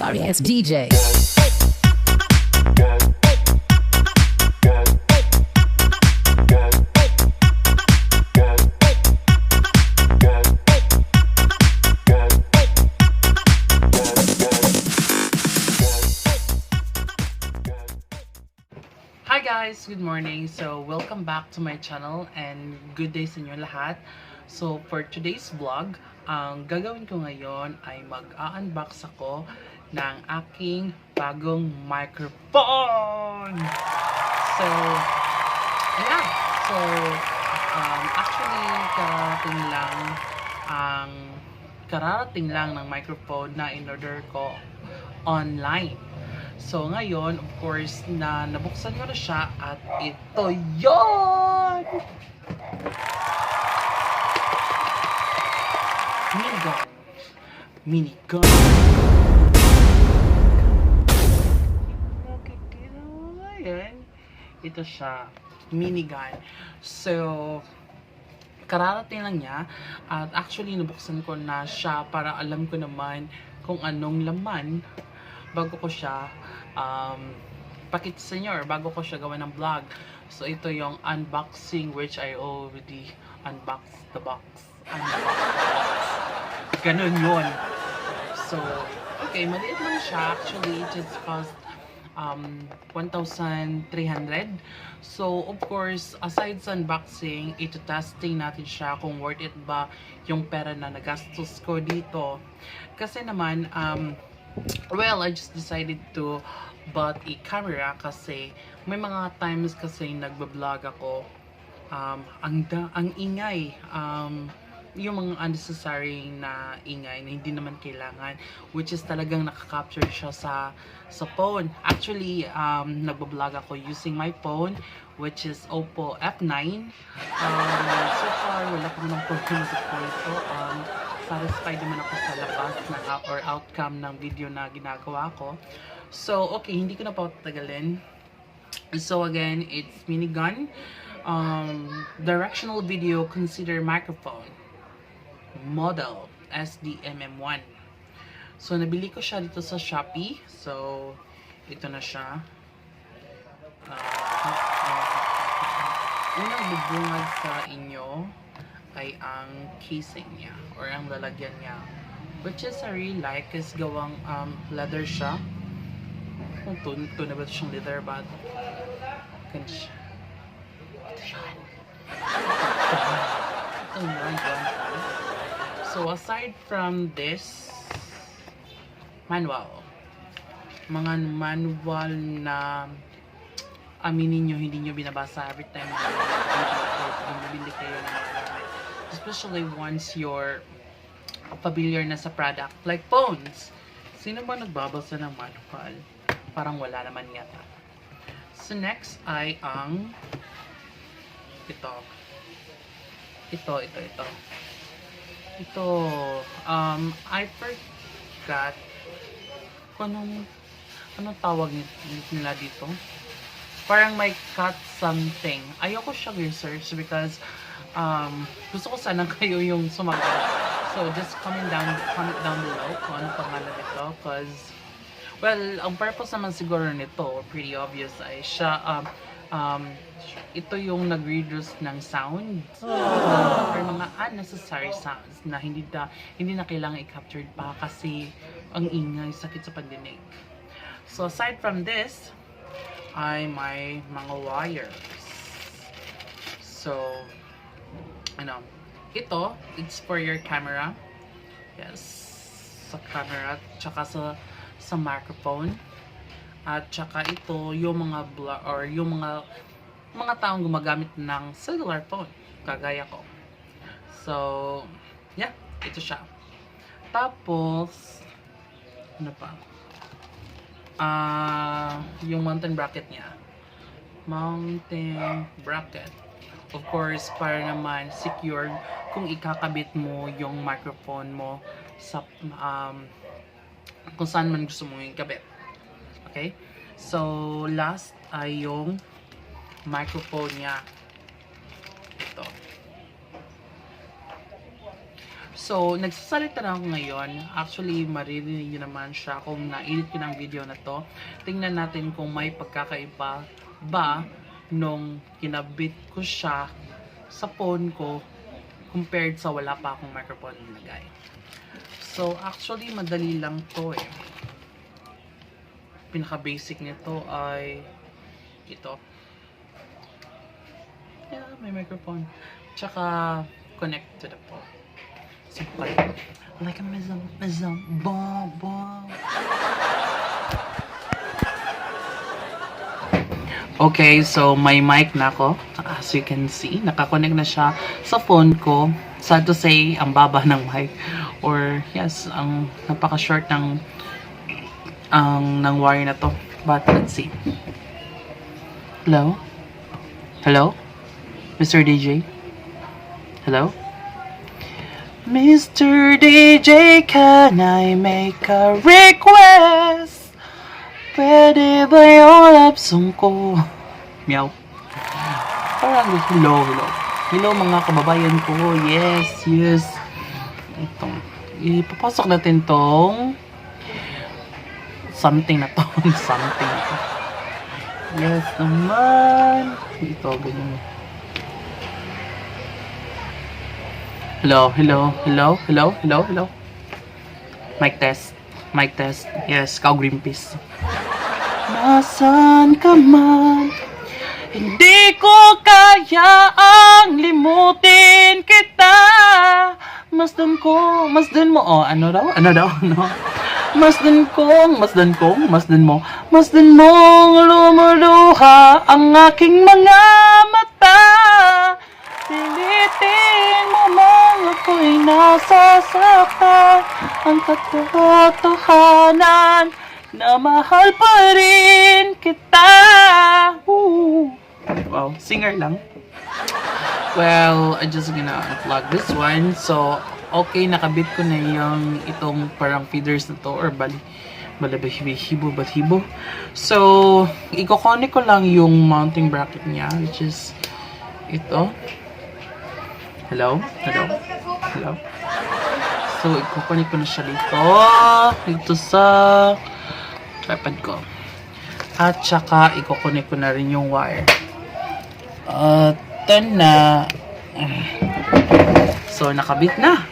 sorry ass DJ. Hi guys! Good morning! So, welcome back to my channel and good day sa inyo lahat. So, for today's vlog, ang gagawin ko ngayon ay mag-unbox ako ng aking bagong microphone! So, ayan! So, actually, kararating lang ng microphone na in-order ko online. So, ngayon, of course, nabuksan ko na siya at ito yon! MiniGun. MiniGun. Nakikita mo ba yan? Ito siya. MiniGun. So, kararating lang niya. At actually, nabuksan ko na siya para alam ko naman kung anong laman bago ko siya pakita sa inyo or bago ko siya gawa ng vlog. So ito yung unboxing which I already unboxed the box. Ganun yun. So, okay, maliit lang siya. Actually, it just cost 1,300. So, of course, aside sa unboxing, ito testing natin siya kung worth it ba yung pera na nagastos ko dito. Kasi naman, well, I just decided to bought a camera kasi may mga times kasi nagbablog ako ang ingay, yung mga unnecessary na ingay na hindi naman kailangan, which is talagang nakaka-capture siya sa phone. Actually, nagbablog ako using my phone which is Oppo F9. So far, wala pa ng problema sa phone ko. Satisfied naman ako sa labas or outcome ng video na ginagawa ko. So, okay, hindi ko na pa tagalin. So, again, it's MiniGun. Directional video consider microphone. Model SDMM1. So, nabili ko siya dito sa Shopee. So, ito na siya. Unang bubungad sa inyo ay ang casing niya or ang lalagyan niya, which is I really like kasi gawang leather siya. Kung to na ba ito siyang leather ba? Ganun siya. Ito yan. Ito yan. So aside from this manual, mga manual na aminin nyo, hindi nyo binabasa every time bumibili kayo ng mga gamit. Especially once you're familiar na sa product, like phones. Sino ba nagbabasa ng manual? Parang wala naman yata. So next ay ang ito. I forgot kung anong tawag nila dito. Parang may cut something. Ayoko siya research because gusto ko sana kayo yung sumagot. So just comment down below kung ano pangalan nito, because well, ang purpose naman siguro nito, pretty obvious, ay siya ito yung nag-reduce ng sounds or mga unnecessary sounds na hindi na kailangan i-captured pa kasi ang ingay, sakit sa pandinig. So aside from this ay may mga wires. So ito, it's for your camera. Yes, sa camera, tsaka sa microphone. At tsaka ito, yung mga or yung mga taong gumagamit ng cellular phone, kagaya ko. So, yeah, ito siya. Tapos, ano pa? Yung mountain bracket niya. Mountain bracket. Of course, para naman secure kung ikakabit mo yung microphone mo sa kung saan man gusto mo ikabit. Okay? So, last ay yung microphone niya. Ito. So, nagsasalita na ako ngayon. Actually, maririnig nyo naman siya kung na-edit ko ng video na to. Tingnan natin kung may pagkakaiba ba nung kinabit ko siya sa phone ko compared sa wala pa akong microphone nilagay. So, actually, madali lang to eh. Pinaka-basic nito ay ito. Yeah, may microphone. Tsaka, connect to the phone. Simple. Like a mizam, bomb. Okay, so may mic na ako. As you can see, nakakonect na siya sa phone ko. Sad to say, ang baba ng mic. Or, yes, ang napaka-short ng wire na to. But, let's see. Hello? Hello? Mr. DJ? Hello? Mr. DJ, can I make a request? Pwede ba yung love song ko? Meow. Parang hello. Hello mga kababayan ko. Yes. Itong, ipapasok natin tong something na to. Yes naman. Ito, ganyan. Hello. Mic test. Yes, Cow Greenpeace. Nasaan ka man? Hindi ko kayaang limutin kita. Masdan mo. Oh, ano daw? Masdan mong lumuluha ang aking mga mata. Pilitin mo mang ako'y nasasaktan. Ang katotohanan na mahal pa rin kita. Wow, singer lang. Well, I'm just gonna unplug this one. So, okay, nakabit ko na yung itong parang feeders na to or balahibo. So, i-connect ko lang yung mounting bracket niya, which is ito. Hello? So, i-connect ko na siya dito sa tripod ko. At saka, i-connect ko na rin yung wire. Ito na. So, nakabit na.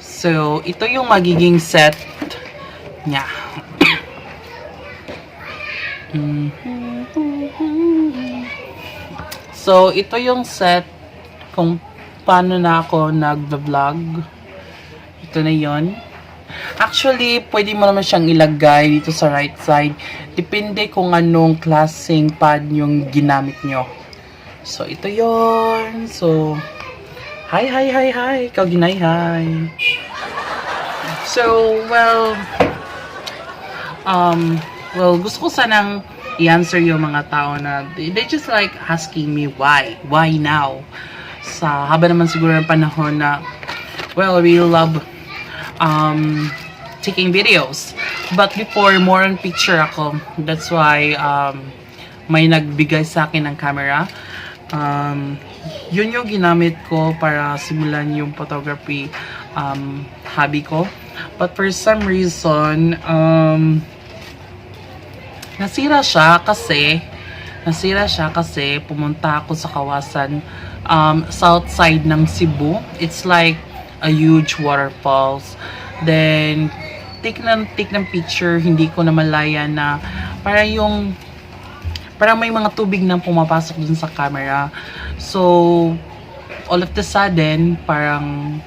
So, ito yung magiging set niya. So, ito yung set kung paano na ako nag-vlog. Ito na yon. Actually, pwede mo naman siyang ilagay dito sa right side. Depende kung anong klaseng pad yung ginamit nyo. So, ito yon. So, hi. Ikaw ginay, hi. So, well, gusto ko sanang i-answer yung mga tao na they just like asking me why now. Sa haba naman siguro ng panahon na, well, we love taking videos. But before, more on picture ako. That's why may nagbigay sa akin ng camera. Yun yung ginamit ko para simulan yung photography hobby ko. But for some reason, nasira siya kasi pumunta ako sa Kawasan, south side ng Cebu. It's like a huge waterfalls. Then, take ng picture, hindi ko na malaya na parang may mga tubig nang pumapasok dun sa camera. So, all of the sudden, parang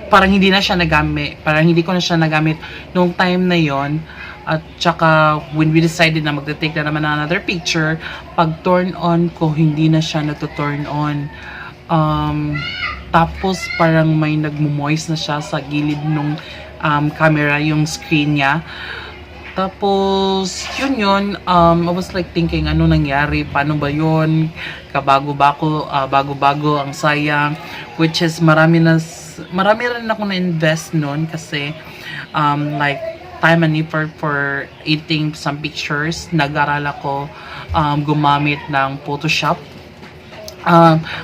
hindi na siya nagamit. Parang hindi ko na siya nagamit nung time na yon. At saka, when we decided na magte-take na naman ng another picture, pag turn on ko, hindi na siya nagto-turn on. Tapos, parang may nagmo-moist na siya sa gilid nung camera, yung screen niya. Tapos, yun, I was like thinking, ano nangyari? Paano ba yun? Bago-bago ang sayang. Which is, marami rin ako na-invest nun kasi, like, time and effort for editing some pictures. Nag-aral ako gumamit ng Photoshop.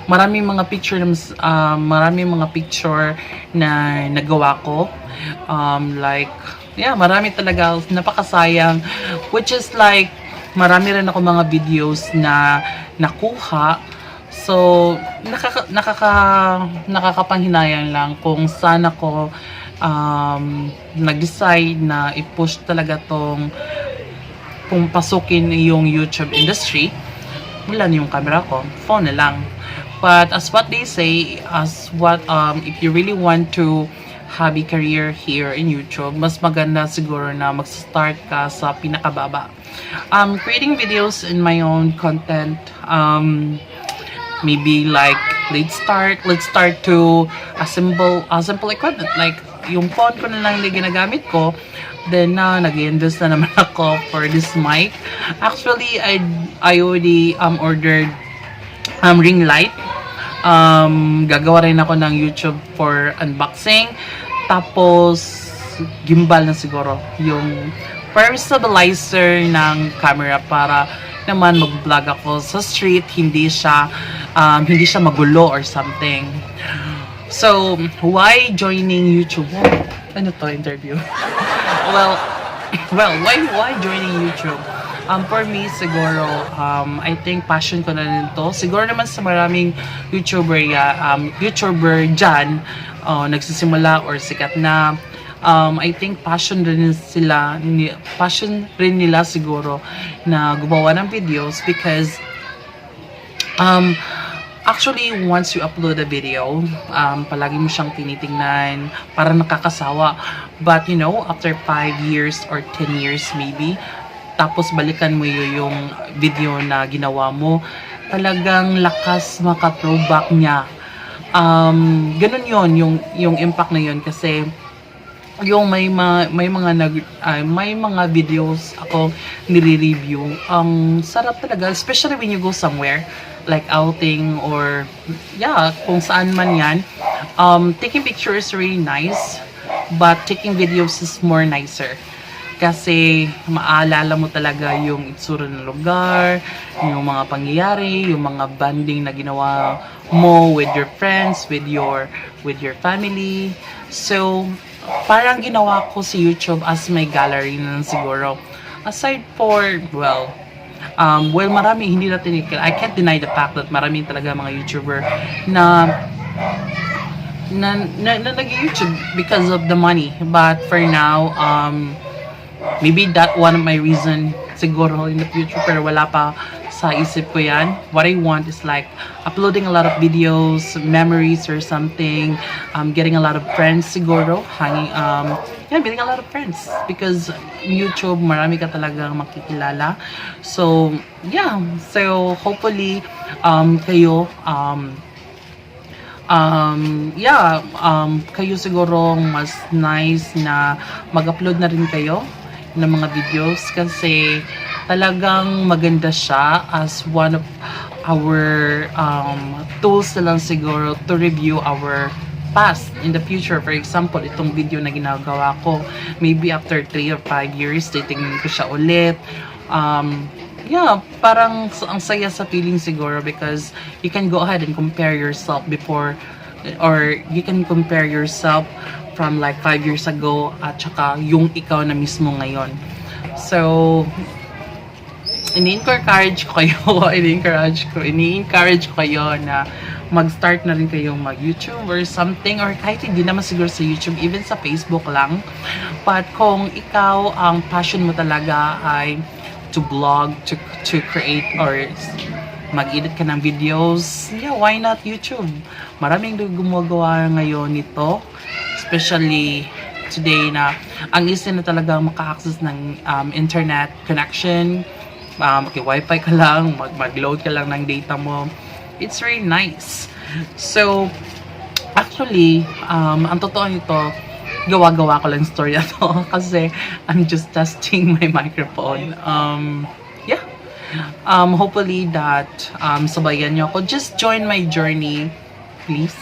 Maraming mga picture na nagawa ko. Like, yeah, marami talaga, napakasayang, which is like, marami rin ako mga videos na nakuha. So, nakakapanghinayang lang kung saan ako nag-decide na i-push talaga tong kung pasukin yung YouTube industry. Wala na yung camera ko, phone na lang. But as what they say, if you really want to have a career here in YouTube, mas maganda siguro na mag-start ka sa pinakababa. Creating videos in my own content, maybe like let's start to assemble equipment, like yung phone ko na lang yung ginagamit ko. Then nag-invest na naman ako for this mic. Actually, I already ordered ring light. Gagawa rin ako ng YouTube for unboxing. Tapos gimbal na siguro yung for stabilizer ng camera para naman mag-vlog ako sa street, hindi siya magulo or something. So, why joining YouTube? Ano to, interview? well, why joining YouTube? For me, siguro, I think passion ko na rin to. Siguro naman sa maraming YouTuber dyan, nagsisimula or sikat na, I think passion rin nila siguro na gumawa ng videos because actually, once you upload a video, palagi mo siyang tinitingnan, para nakakasawa. But you know, after 5 years or 10 years maybe, tapos balikan mo yung video na ginawa mo, talagang lakas maka-throwback niya. Ganun yung impact na yun kasi yung may mga videos ako nire-review. Ang sarap talaga, especially when you go somewhere like outing or yeah, kung saan man yan. Taking pictures is really nice, but taking videos is more nicer. Kasi maaalala mo talaga yung itsura ng lugar, yung mga pangyayari, yung mga banding na ginawa mo with your friends, with your family. So, parang ginawa ko si YouTube as my gallery na siguro. Aside for, marami, hindi natin, I can't deny the fact that marami talaga mga YouTuber na nag-YouTube because of the money. But for now, maybe that one of my reason siguro in the future, pero wala pa sa isip ko yan. What I want is like uploading a lot of videos, memories or something, getting a lot of friends siguro, getting a lot of friends because YouTube marami ka talagang makikilala. So yeah, so hopefully kayo kayo siguro mas nice na mag-upload na rin kayo ng mga videos kasi talagang maganda siya as one of our tools na lang siguro to review our past in the future. For example, itong video na ginagawa ko, maybe after 3 or 5 years, titingnan ko siya ulit. Parang ang saya sa feeling siguro because you can go ahead and compare yourself before, or you can compare yourself from like 5 years ago at saka yung ikaw na mismo ngayon. So, ini-encourage ko kayo na mag-start na rin kayong mag-YouTube or something, or kahit hindi naman siguro sa YouTube, even sa Facebook lang. But kung ikaw, ang passion mo talaga ay to blog, to create or mag-edit ka ng videos, why not YouTube? Maraming gumagawa ngayon nito, especially today na ang easy na talaga maka-access ng internet connection. Wifi ka lang, mag-load ka lang ng data mo. It's really nice. So, actually, ang totoo nito, gawa-gawa ko lang story ito kasi I'm just testing my microphone. Hopefully that sabayan nyo ako. Just join my journey, please.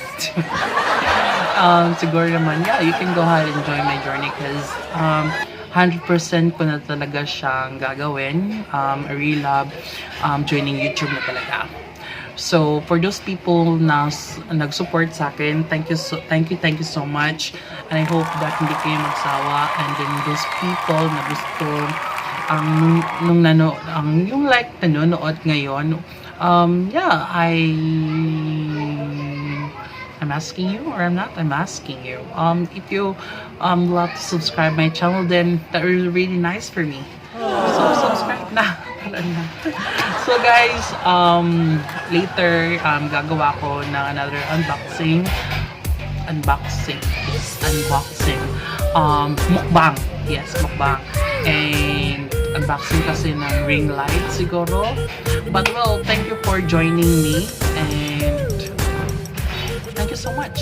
Siguro naman, you can go ahead and join my journey because 100% ko na talaga siyang gagawin. I really love joining YouTube na talaga. So for those people na nag-support sa akin, thank you so much. And I hope that hindi kayo magsawa. And then those people na gusto ang yung like nanonood ngayon, yeah, I'm asking you, or I'm asking you. If you love to subscribe my channel, then that would be really nice for me. So subscribe na. So guys, later gagawa ko ng another unboxing. Mukbang. Yes, mukbang. And unboxing kasi ng ring light siguro. But well, thank you for joining me, and thank you so much.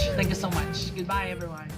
Goodbye everyone.